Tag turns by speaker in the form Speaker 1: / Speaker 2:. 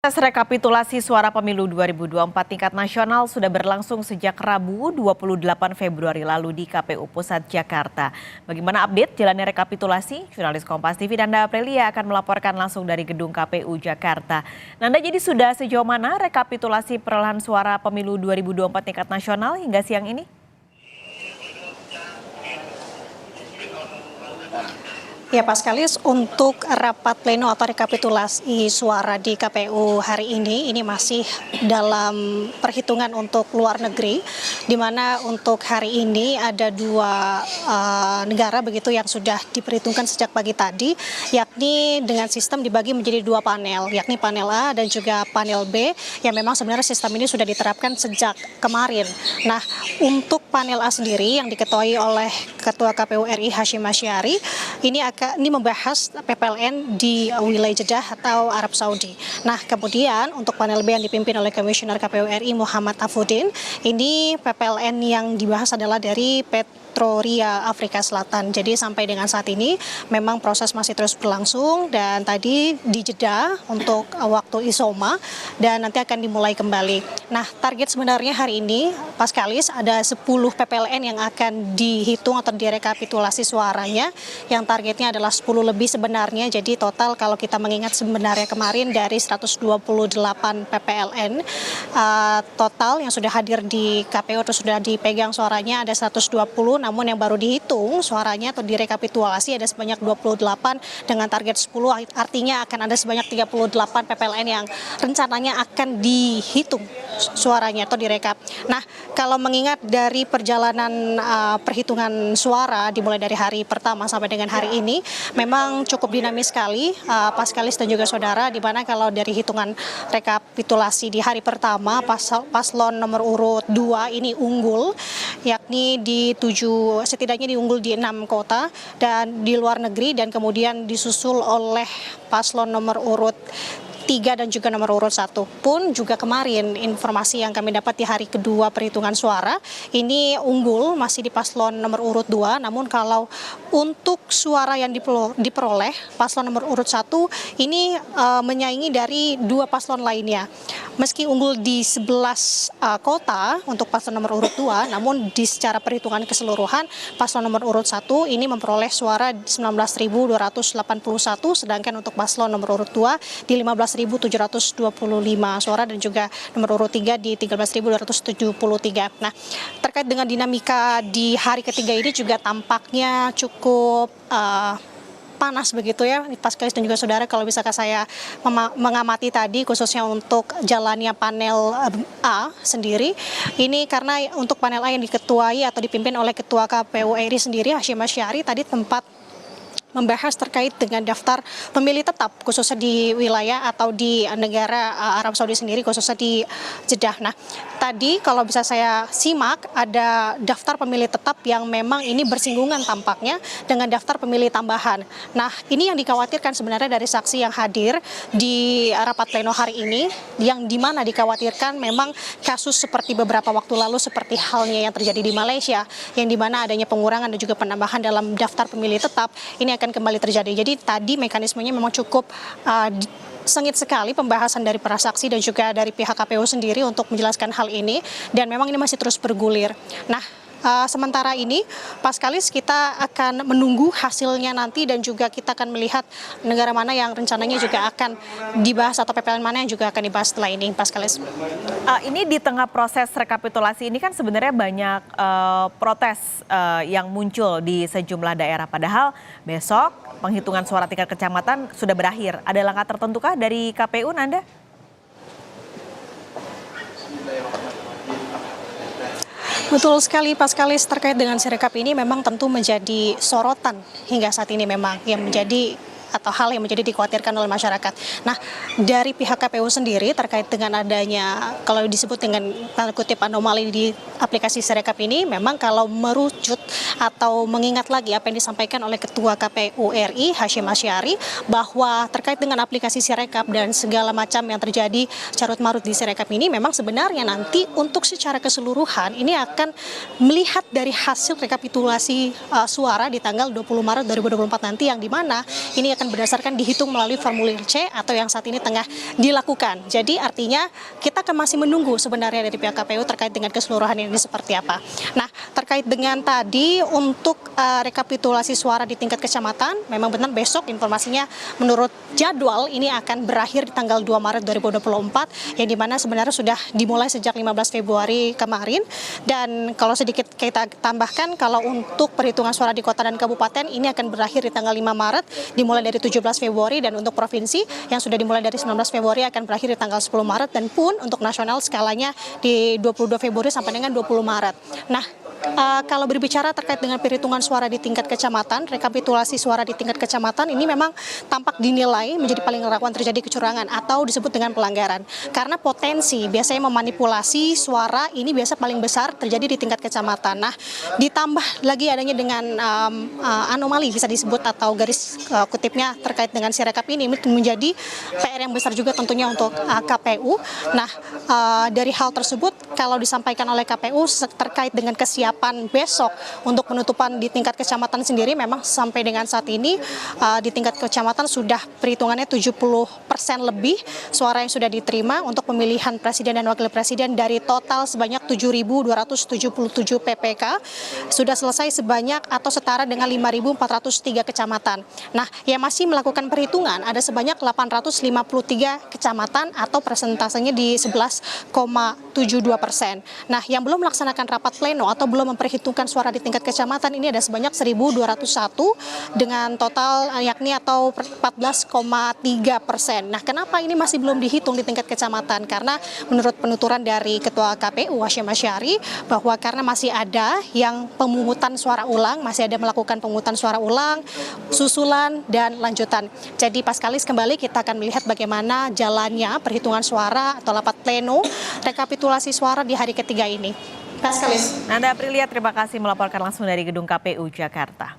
Speaker 1: Proses rekapitulasi suara pemilu 2024 tingkat nasional sudah berlangsung sejak Rabu 28 Februari lalu di KPU Pusat Jakarta. Bagaimana update jalannya rekapitulasi? Jurnalis Kompas TV Nanda Aprilia akan melaporkan langsung dari gedung KPU Jakarta. Nanda, jadi sudah sejauh mana rekapitulasi perolehan suara pemilu 2024 tingkat nasional hingga siang ini?
Speaker 2: Ya, Paskalis, untuk rapat pleno atau rekapitulasi suara di KPU hari ini masih dalam perhitungan untuk luar negeri, di mana untuk hari ini ada dua negara begitu yang sudah diperhitungkan sejak pagi tadi, yakni dengan sistem dibagi menjadi dua panel, yakni panel A dan juga panel B, yang memang sebenarnya sistem ini sudah diterapkan sejak kemarin. Nah, untuk panel A sendiri yang diketuai oleh Ketua KPU RI Hashim Asyari, ini membahas PPLN di wilayah Jeddah atau Arab Saudi. Nah, kemudian untuk panel B yang dipimpin oleh Komisioner KPU RI Muhammad Afudin, ini PPLN yang dibahas adalah dari Petroria Afrika Selatan. Jadi sampai dengan saat ini memang proses masih terus berlangsung, dan tadi di Jeddah untuk waktu isoma dan nanti akan dimulai kembali. Nah, target sebenarnya hari ini, Paskalis, ada 10 PPLN yang akan dihitung atau direkapitulasi suaranya, yang targetnya adalah 10 lebih sebenarnya. Jadi total kalau kita mengingat sebenarnya kemarin dari 128 PPLN total yang sudah hadir di KPU atau sudah dipegang suaranya ada 120, namun yang baru dihitung suaranya atau direkapitulasi ada sebanyak 28 dengan target 10, artinya akan ada sebanyak 38 PPLN yang rencananya akan dihitung suaranya atau direkap. Nah, kalau mengingat dari perjalanan perhitungan suara dimulai dari hari pertama sampai dengan hari ini, memang cukup dinamis sekali, Paskalis dan juga saudara, di mana kalau dari hitungan rekapitulasi di hari pertama, paslon nomor urut 2 ini unggul, yakni setidaknya diunggul di 6 kota dan di luar negeri, dan kemudian disusul oleh paslon nomor urut 3 dan juga nomor urut 1 pun juga kemarin informasi yang kami dapat di hari kedua perhitungan suara ini unggul masih di paslon nomor urut 2, namun kalau untuk suara yang diperoleh paslon nomor urut 1 ini menyaingi dari dua paslon lainnya. Meski unggul di 11 kota untuk paslon nomor urut 2, namun di secara perhitungan keseluruhan paslon nomor urut 1 ini memperoleh suara 19.281, sedangkan untuk paslon nomor urut 2 di 15.725 suara dan juga nomor urut 3 di 13.273. Nah, terkait dengan dinamika di hari ketiga ini juga tampaknya cukup panas begitu ya, Paskalis dan juga saudara, kalau misalkan saya mengamati tadi khususnya untuk jalannya panel A sendiri, ini karena untuk panel A yang diketuai atau dipimpin oleh Ketua KPU RI sendiri Hashim Asyari tadi tempat membahas terkait dengan daftar pemilih tetap khususnya di wilayah atau di negara Arab Saudi sendiri, khususnya di Jeddah. Nah, tadi kalau bisa saya simak ada daftar pemilih tetap yang memang ini bersinggungan tampaknya dengan daftar pemilih tambahan. Nah, ini yang dikhawatirkan sebenarnya dari saksi yang hadir di rapat pleno hari ini, yang dimana dikhawatirkan memang kasus seperti beberapa waktu lalu seperti halnya yang terjadi di Malaysia, yang dimana adanya pengurangan dan juga penambahan dalam daftar pemilih tetap, ini akan kembali terjadi. Jadi tadi mekanismenya memang cukup sengit sekali pembahasan dari para saksi dan juga dari pihak KPU sendiri untuk menjelaskan hal ini, dan memang ini masih terus bergulir. Nah, sementara ini Paskalis kita akan menunggu hasilnya nanti, dan juga kita akan melihat negara mana yang rencananya juga akan dibahas atau PPLN mana yang juga akan dibahas setelah ini, Paskalis.
Speaker 1: Ini di tengah proses rekapitulasi ini kan sebenarnya banyak protes yang muncul di sejumlah daerah, padahal besok penghitungan suara tingkat kecamatan sudah berakhir. Ada langkah tertentukah dari KPU, Nanda?
Speaker 2: Betul sekali, Paskalis, terkait dengan sirekap ini memang tentu menjadi sorotan hingga saat ini, memang yang menjadi atau hal yang menjadi dikhawatirkan oleh masyarakat. Nah, dari pihak KPU sendiri terkait dengan adanya, kalau disebut dengan tanda kutip anomali di aplikasi Sirekap ini, memang kalau merucut atau mengingat lagi apa yang disampaikan oleh Ketua KPU RI Hashim Asyari, bahwa terkait dengan aplikasi Sirekap dan segala macam yang terjadi carut marut di Sirekap ini, memang sebenarnya nanti untuk secara keseluruhan ini akan melihat dari hasil rekapitulasi suara di tanggal 20 Maret 2024 nanti, yang dimana ini akan berdasarkan dihitung melalui formulir C atau yang saat ini tengah dilakukan. Jadi artinya kita akan masih menunggu sebenarnya dari pihak KPU terkait dengan keseluruhan ini seperti apa. Nah, terkait dengan tadi untuk rekapitulasi suara di tingkat kecamatan, memang benar besok informasinya menurut jadwal ini akan berakhir di tanggal 2 Maret 2024, yang dimana sebenarnya sudah dimulai sejak 15 Februari kemarin. Dan kalau sedikit kita tambahkan, kalau untuk perhitungan suara di kota dan kabupaten ini akan berakhir di tanggal 5 Maret, dimulai dari 17 Februari, dan untuk provinsi yang sudah dimulai dari 19 Februari akan berakhir di tanggal 10 Maret, dan pun untuk nasional skalanya di 22 Februari sampai dengan 20 Maret. Nah, kalau berbicara terkait dengan perhitungan suara di tingkat kecamatan, rekapitulasi suara di tingkat kecamatan ini memang tampak dinilai menjadi paling rawan terjadi kecurangan atau disebut dengan pelanggaran. Karena potensi biasanya memanipulasi suara ini biasa paling besar terjadi di tingkat kecamatan. Nah, ditambah lagi adanya dengan anomali bisa disebut atau garis kutipnya terkait dengan Sirekap ini menjadi PR yang besar juga tentunya untuk KPU. Nah, dari hal tersebut kalau disampaikan oleh KPU terkait dengan kesiapan besok untuk penutupan di tingkat kecamatan sendiri, memang sampai dengan saat ini di tingkat kecamatan sudah perhitungannya 70% lebih suara yang sudah diterima untuk pemilihan presiden dan wakil presiden dari total sebanyak 7.277 PPK, sudah selesai sebanyak atau setara dengan 5.403 kecamatan. Nah, yang masih melakukan perhitungan ada sebanyak 853 kecamatan atau persentasenya di 11,72%. Nah, yang belum melaksanakan rapat pleno atau belum memperhitungkan suara di tingkat kecamatan ini ada sebanyak 1.201 dengan total yakni atau 14,3%. Nah, kenapa ini masih belum dihitung di tingkat kecamatan? Karena menurut penuturan dari Ketua KPU Hashim Asyari bahwa karena masih ada yang pemungutan suara ulang, masih ada melakukan pemungutan suara ulang, susulan dan lanjutan. Jadi Paskalis, kembali kita akan melihat bagaimana jalannya perhitungan suara atau rapat pleno rekapitulasi suara di hari ketiga ini. Paskalis.
Speaker 1: Nanda Aprilia, terima kasih melaporkan langsung dari Gedung KPU Jakarta.